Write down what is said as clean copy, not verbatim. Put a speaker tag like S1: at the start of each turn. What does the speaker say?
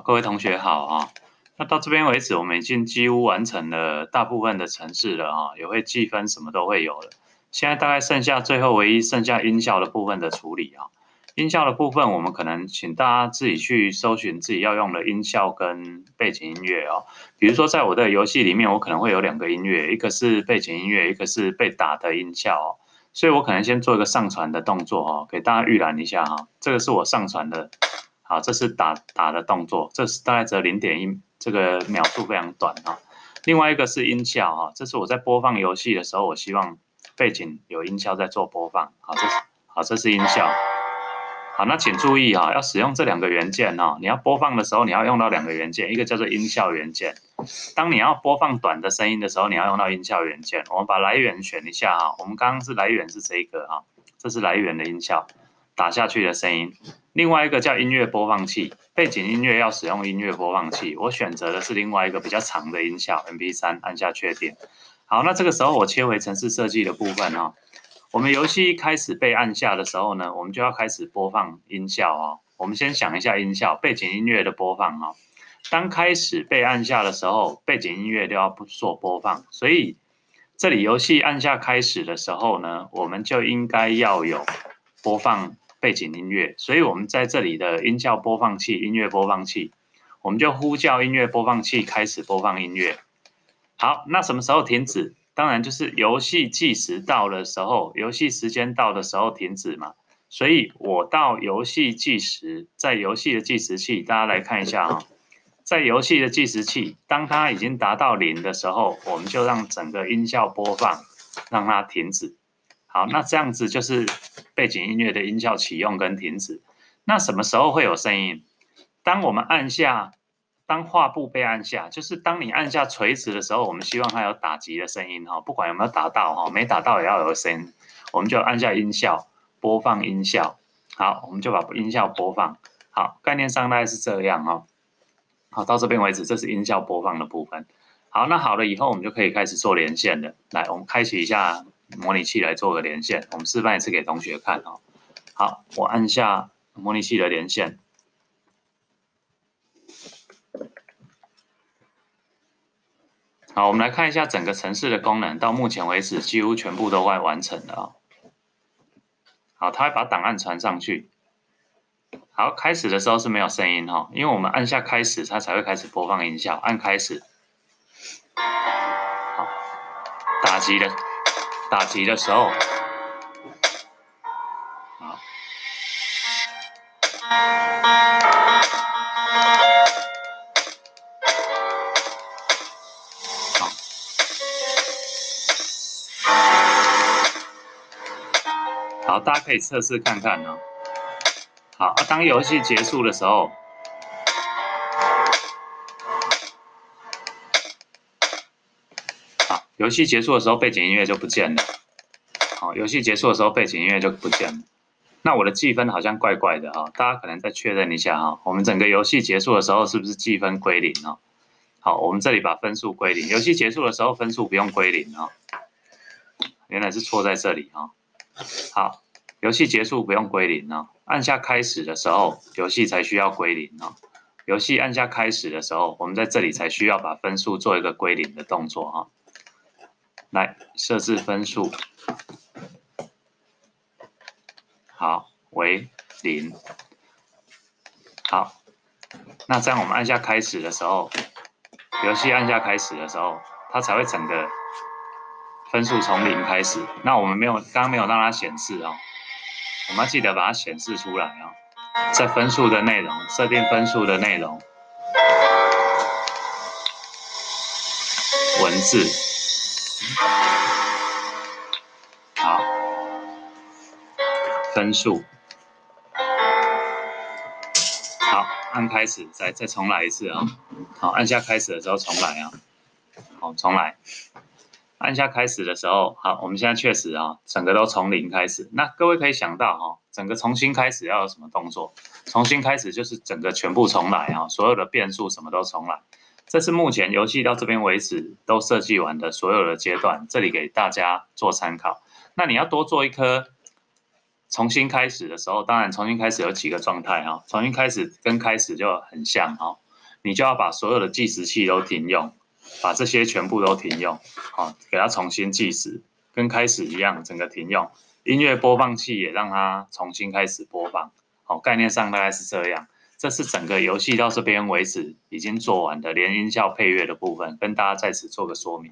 S1: 各位同学好啊。那到这边为止，我们已经几乎完成了大部分的程式了啊，也会计分，什么都会有了。现在大概最后唯一剩下音效的部分的处理啊。音效的部分，我们可能请大家自己去搜寻自己要用的音效跟背景音乐哦。比如说，在我的游戏里面，我可能会有2个音乐，一个是背景音乐，一个是被打的音效哦。所以我可能先做一个上传的动作哦，给大家预览一下哈。这个是我上传的。好，这是打的动作，这是大概只有0.1，这个秒数非常短啊。另外一个是音效啊，这是我在播放游戏的时候，我希望背景有音效在做播放。好，这是音效。好，那请注意啊，要使用这2个元件哦。你要播放的时候，你要用到2个元件，一个叫做音效元件。当你要播放短的声音的时候，你要用到音效元件。我们把来源选一下哈，我们刚刚是来源是这个哈，这是来源的音效，打下去的声音。另外一个叫音乐播放器，背景音乐要使用音乐播放器。我选择的是另外一个比较长的音效 MP3， 按下确定。好，那这个时候我切回程式设计的部分哈。我们游戏一开始被按下的时候呢，我们就要开始播放音效哦。我们先想一下音效，背景音乐的播放哦。当开始被按下的时候，背景音乐都要做播放。所以这里游戏按下开始的时候呢，我们就应该要有播放背景音乐。所以我们在这里的音效播放器、音乐播放器，我们就呼叫音乐播放器开始播放音乐。好，那什么时候停止？当然就是游戏计时到的时候，游戏时间到的时候停止嘛。所以我到游戏计时，在游戏的计时器，大家来看一下啊，在游戏的计时器，当它已经达到0的时候，我们就让整个音效播放，让它停止。好，那这样子就是背景音乐的音效启用跟停止。那什么时候会有声音？当我们按下。当画布被按下，就是当你按下垂直的时候，我们希望它有打击的声音哈，不管有没有打到哈，没打到也要有声音，我们就按下音效，播放音效。好，我们就把音效播放。好，概念上大概是这样哈。好，到这边为止，这是音效播放的部分。好，那好了以后，我们就可以开始做连线了。来，我们开启一下模拟器来做个连线，我们示范一次给同学看哦。好，我按下模拟器的连线。好，我们来看一下整个程式的功能，到目前为止几乎全部都快完成了哦。好，它会把档案传上去。好，开始的时候是没有声音哈，因为我们按下开始，它才会开始播放音效。按开始。好，打击的时候。好。好，大家可以测试看看哦。好，当游戏结束的时候，好，游戏结束的时候背景音乐就不见了。好，游戏结束的时候背景音乐就不见了。那我的计分好像怪怪的哈，大家可能再确认一下哈。我们整个游戏结束的时候是不是计分归0哦？好，我们这里把分数归0，游戏结束的时候分数不用归0哦。原来是错在这里哈。好，游戏结束不用归0哦，按下开始的时候，游戏才需要归0哦。游戏按下开始的时候，我们在这里才需要把分数做一个归0的动作哈。来设置分数，好，为0。好，那这样我们按下开始的时候，游戏按下开始的时候，它才会整个分数从0开始。那我们刚刚没有让它显示哦，我们要记得把它显示出来哦。在分数的内容，设定分数的内容，文字，好，分数，好，按开始，再重来一次啊、哦。好，按下开始的时候重来啊、哦。好，重来。按下开始的时候，好，我们现在确实啊，整个都从0开始。那各位可以想到哈，整个重新开始要有什么动作？重新开始就是整个全部重来啊，所有的变数什么都重来。这是目前游戏到这边为止都设计完的所有的阶段，这里给大家做参考。那你要多做一颗重新开始的时候，当然重新开始有几个状态哈，重新开始跟开始就很像哈，你就要把所有的计时器都停用，把这些全部都停用，好，给它重新计时，跟开始一样，整个停用。音乐播放器也让它重新开始播放，好，概念上大概是这样。这是整个游戏到这边为止已经做完的，连音效配乐的部分，跟大家在此做个说明。